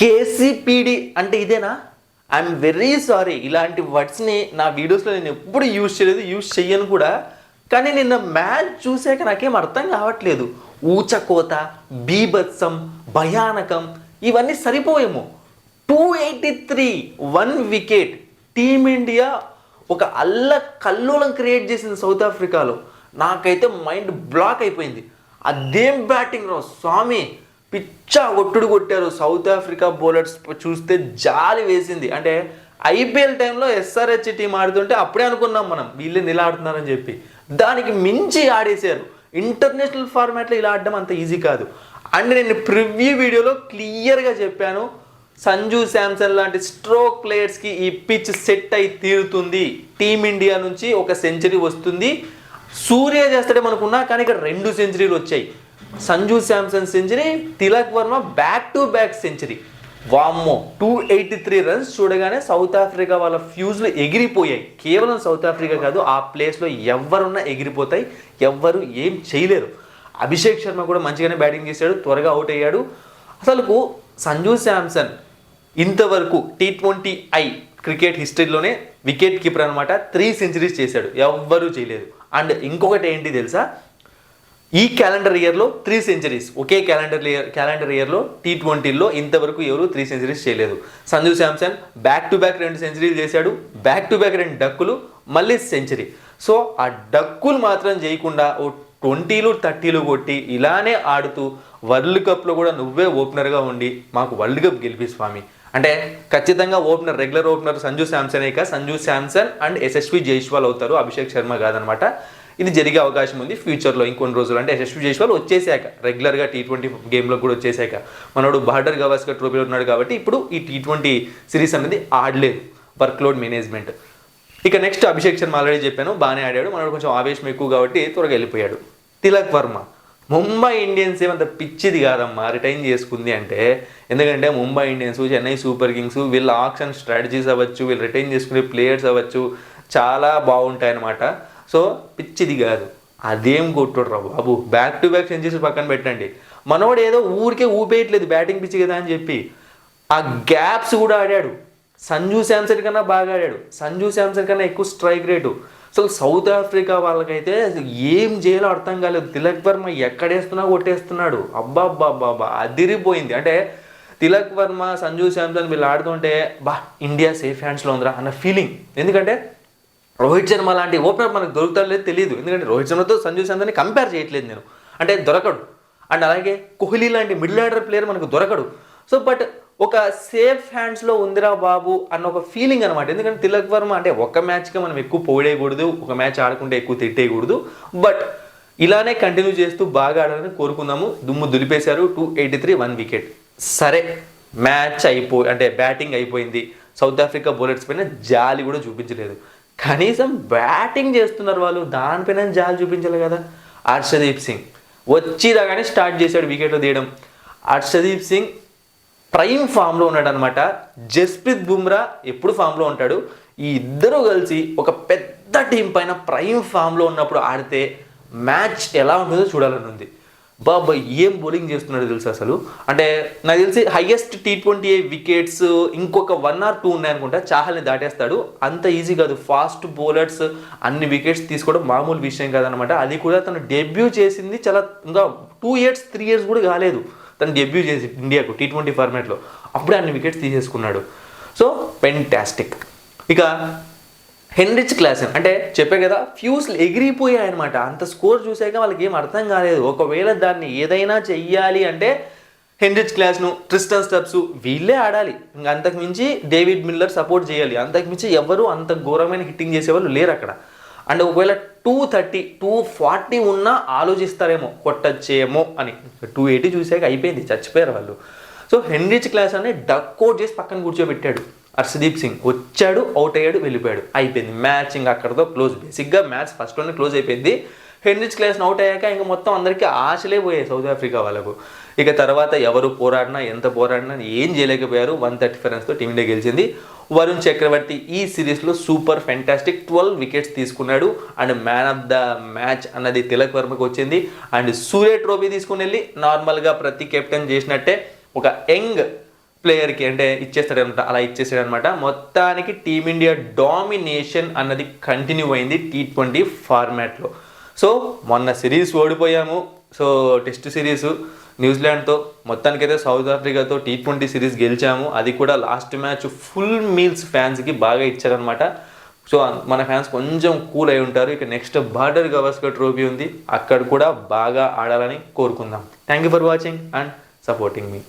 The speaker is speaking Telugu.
కేసీపీడి అంటే ఇదేనా? ఐఎమ్ వెరీ సారీ, ఇలాంటి వర్డ్స్ని నా వీడియోస్లో నేను ఎప్పుడు యూజ్ చేయలేదు, యూజ్ చెయ్యను కూడా. కానీ నిన్న మ్యాచ్ చూసాక నాకేం అర్థం కావట్లేదు. ఊచకోత, బీభత్సం, భయానకం ఇవన్నీ సరిపోయేమో. 283 1 వికెట్. టీమిండియా ఒక కల్లోలం క్రియేట్ చేసింది సౌత్ ఆఫ్రికాలో. నాకైతే మైండ్ బ్లాక్ అయిపోయింది. అదేం బ్యాటింగ్ రా స్వామి, పిచ్చా ఒట్టుడు కొట్టారు సౌత్ ఆఫ్రికా బౌలర్స్. చూస్తే జాలి వేసింది. అంటే ఐపీఎల్ టైంలో ఎస్ఆర్హెచ్ టీం ఆడుతుంటే అప్పుడే అనుకున్నాం మనం వీళ్ళే నిలాడుతున్నారని చెప్పి. దానికి మించి ఆడేశారు. ఇంటర్నేషనల్ ఫార్మాట్లో ఇలా ఆడడం అంత ఈజీ కాదు. అండ్ నేను ప్రివ్యూ వీడియోలో క్లియర్గా చెప్పాను, సంజు శాంసన్ లాంటి స్ట్రోక్ ప్లేయర్స్కి ఈ పిచ్ సెట్ అయి తీరుతుంది. టీమిండియా నుంచి ఒక సెంచరీ వస్తుంది. సూర్య చేస్తాడే మనకున్నా, కానీ ఇక్కడ 2 సెంచరీలు వచ్చాయి. Sanju Samson century, Tilak Varma back to back century. వామ్మో, 283 రన్స్ చూడగానే సౌత్ ఆఫ్రికా వాళ్ళ ఫ్యూజ్లు ఎగిరిపోయాయి. కేవలం సౌత్ ఆఫ్రికా కాదు, ఆ ప్లేస్లో ఎవరున్నా ఎగిరిపోతాయి, ఎవ్వరు ఏం చేయలేరు. అభిషేక్ శర్మ కూడా మంచిగానే బ్యాటింగ్ చేశాడు, త్వరగా అవుట్ అయ్యాడు. అసలుకు సంజు శాంసన్ ఇంతవరకు T20I క్రికెట్ హిస్టరీలోనే వికెట్ కీపర్ అనమాట. 3 సెంచరీస్ చేశాడు, ఎవ్వరూ చేయలేదు. అండ్ ఇంకొకటి ఏంటి తెలుసా, ఈ క్యాలెండర్ ఇయర్లో 3 సెంచరీస్. ఒకే క్యాలెండర్ ఇయర్లో T20లో ఇంతవరకు ఎవరు 3 సెంచరీస్ చేయలేదు. Sanju Samson back to back 2 సెంచరీలు చేశాడు, బ్యాక్ టు బ్యాక్ 2 డక్కులు, మళ్ళీ సెంచరీ. సో ఆ డక్కులు మాత్రం చేయకుండా ఓ 20లు 30లు కొట్టి ఇలానే ఆడుతూ వరల్డ్ కప్లో కూడా నువ్వే ఓపెనర్గా ఉండి మాకు వరల్డ్ కప్ గెలిపి స్వామి. అంటే ఖచ్చితంగా opener, regular opener Sanju Samson Sanju Samson and Yashasvi Jaiswal అవుతారు, అభిషేక్ శర్మ కాదనమాట. ఇది జరిగే అవకాశం ఉంది ఫ్యూచర్లో ఇంకొన్ని రోజులు. అంటే యశస్వి జైస్వాల్ వచ్చేసాక, రెగ్యులర్గా T20 గేమ్లో కూడా వచ్చేసాక, మనోడు బార్డర్ గవాస్కర్ ట్రోఫీలో ఉన్నాడు కాబట్టి ఇప్పుడు ఈ T20 సిరీస్ అనేది ఆడలేదు, వర్క్లోడ్ మేనేజ్మెంట్. ఇక నెక్స్ట్ అభిషేక్ శర్మ ఆల్రెడీ చెప్పాను, బాగానే ఆడాడు. మనోడు కొంచెం ఆవేశం ఎక్కువ కాబట్టి త్వరగా వెళ్ళిపోయాడు. తిలక్ వర్మ, ముంబై ఇండియన్స్ ఏమంత పిచ్చిది కాదమ్మా రిటైన్ చేసుకుంది అంటే. ఎందుకంటే Mumbai Indians, Chennai super Kings వీళ్ళ ఆక్షన్ స్ట్రాటజీస్ అవ్వచ్చు, వీళ్ళు రిటైన్ చేసుకునే ప్లేయర్స్ అవ్వచ్చు, చాలా బాగుంటాయి అన్నమాట. సో పిచ్చిది కాదు. అదేం కొట్టుడు బాబు, బ్యాక్ టు బ్యాక్ సెంచరీస్ పక్కన పెట్టండి. మనోడు ఏదో ఊరికే ఊపేయట్లేదు బ్యాటింగ్ పిచ్చి కదా అని చెప్పి, ఆ గ్యాప్స్ కూడా ఆడాడు. సంజు శాంసన్ కన్నా బాగా ఆడాడు, సంజు శాంసన్ కన్నా ఎక్కువ స్ట్రైక్ రేటు. అసలు సౌత్ ఆఫ్రికా వాళ్ళకైతే ఏం చేయాలో అర్థం కాలేదు. తిలక్ వర్మ ఎక్కడేస్తున్నా కొట్టేస్తున్నాడు. అబ్బాబ్బాబ్బా అదిరిపోయింది. అంటే తిలక్ వర్మ, సంజు శాంసన్ వీళ్ళు ఆడుతుంటే బా ఇండియా సేఫ్ హ్యాండ్స్లో ఉందిరా అన్న ఫీలింగ్. ఎందుకంటే రోహిత్ శర్మ లాంటి ఓపెనర్ మనకు దొరుకుతారో లేదు తెలియదు. ఎందుకంటే రోహిత్ శర్మతో సంజు శాంసన్ని కంపేర్ చేయట్లేదు నేను, అంటే దొరకడు. అండ్ అలాగే కోహ్లీ లాంటి మిడిల్ ఆర్డర్ ప్లేయర్ మనకు దొరకడు. సో బట్ ఒక సేఫ్ హ్యాండ్స్లో ఉందిరా బాబు అన్న ఒక ఫీలింగ్ అనమాట. ఎందుకంటే తిలక్ వర్మ అంటే ఒక మ్యాచ్గా మనం ఎక్కువ పోడేయకూడదు, ఒక మ్యాచ్ ఆడకుంటే ఎక్కువ తిట్టేయకూడదు. బట్ ఇలానే కంటిన్యూ చేస్తూ బాగా ఆడాలని కోరుకుందాము. దుమ్ము దులిపేశారు. 283 1 వికెట్. సరే, మ్యాచ్ అంటే బ్యాటింగ్ అయిపోయింది. సౌత్ ఆఫ్రికా బౌలర్స్ పైన జాలి కూడా చూపించలేదు. కనీసం బ్యాటింగ్ చేస్తున్నారు వాళ్ళు, దానిపైన జాలి చూపించాలి కదా. హర్షదీప్ సింగ్ వచ్చిరాగానే స్టార్ట్ చేశాడు వికెట్లు తీయడం. హర్షదీప్ సింగ్ ప్రైమ్ ఫామ్లో ఉన్నాడు అనమాట. జస్ప్రీత్ బుమ్రా ఎప్పుడు ఫామ్లో ఉంటాడు. ఈ ఇద్దరు కలిసి ఒక పెద్ద టీం పైన ప్రైమ్ ఫామ్లో ఉన్నప్పుడు ఆడితే మ్యాచ్ ఎలా ఉంటుందో చూడాలని ఉంది. బాబా ఏం బౌలింగ్ చేస్తున్నాడు తెలుసు అసలు. అంటే నాకు తెలిసి హైయెస్ట్ T20 వికెట్స్ ఇంకొక 1 or 2 ఉన్నాయనుకుంటా, చాహల్ని దాటేస్తాడు. అంత ఈజీ కాదు. ఫాస్ట్ బౌలర్స్ అన్ని వికెట్స్ తీసుకోవడం మామూలు విషయం కాదనమాట. అది కూడా తను డెబ్యూ చేసింది చాలా ఇంకా 2 years 3 years కూడా కాలేదు తను డెబ్యూ చేసి ఇండియాకు T20 ఫార్మాట్లో. అప్పుడే అన్ని వికెట్స్ తీసేసుకున్నాడు. So fantastic. ఇక హెన్రిచ్ క్లాసెన్ అంటే చెప్పే కదా, ఫ్యూస్లు ఎగిరిపోయాయి అనమాట. అంత స్కోర్ చూసాక వాళ్ళకి ఏం అర్థం కాలేదు. ఒకవేళ దాన్ని ఏదైనా చెయ్యాలి అంటే హెన్రిచ్ క్లాసెన్, ట్రిస్టన్ స్టబ్స్ వీళ్ళే ఆడాలి. ఇంకా అంతకుమించి డేవిడ్ మిల్లర్ సపోర్ట్ చేయాలి. అంతకుమించి ఎవరు అంత ఘోరమైన హిట్టింగ్ చేసేవాళ్ళు లేరు అక్కడ. అండ్ ఒకవేళ 230 240 ఉన్నా ఆలోచిస్తారేమో కొట్టచ్చేమో అని. 280 చూసాక అయిపోయింది, చచ్చిపోయారు వాళ్ళు. సో హెన్రిచ్ క్లాసెన్ని డక్అవుట్ చేసి పక్కన కూర్చోబెట్టాడు. హర్షదీప్ సింగ్ వచ్చాడు, అవుట్ అయ్యాడు, వెళ్ళిపోయాడు, అయిపోయింది మ్యాచ్. ఇంకా అక్కడతో క్లోజ్. బేసిక్గా మ్యాచ్ ఫస్ట్లోనే క్లోజ్ అయిపోయింది. హెన్రిచ్ క్లాసెన్ అవుట్ అయ్యాక ఇంకా మొత్తం అందరికీ ఆశలే పోయాయి సౌత్ ఆఫ్రికా వాళ్ళకు. ఇక తర్వాత ఎవరు పోరాడినా ఎంత పోరాడినా ఏం చేయలేకపోయారు. 135 రన్స్తో టీమిండియా గెలిచింది. వరుణ్ చక్రవర్తి ఈ సిరీస్లో సూపర్ ఫెంటాస్టిక్ 12 వికెట్స్ తీసుకున్నాడు. And man of the match అన్నది తిలక్ వర్మకు వచ్చింది. అండ్ సూర్య ట్రోఫీ తీసుకుని వెళ్ళి నార్మల్గా ప్రతి కెప్టెన్ చేసినట్టే ఒక యంగ్ ప్లేయర్కి అంటే ఇచ్చేస్తాడనమాట, అలా ఇచ్చేసాడనమాట. మొత్తానికి టీమిండియా డామినేషన్ అన్నది కంటిన్యూ అయింది T20 ఫార్మాట్లో. సో మొన్న సిరీస్ ఓడిపోయాము. సో టెస్ట్ సిరీస్ న్యూజిలాండ్తో, మొత్తానికైతే సౌత్ ఆఫ్రికాతో T20 సిరీస్ గెలిచాము. అది కూడా లాస్ట్ మ్యాచ్ ఫుల్ మీల్స్ ఫ్యాన్స్కి బాగా ఇచ్చారనమాట. సో మన ఫ్యాన్స్ కొంచెం కూల్ అయి ఉంటారు. ఇక నెక్స్ట్ బార్డర్ గవాస్కర్ ట్రోఫీ ఉంది, అక్కడ కూడా బాగా ఆడాలని కోరుకుందాం. Thank you for watching and supporting me.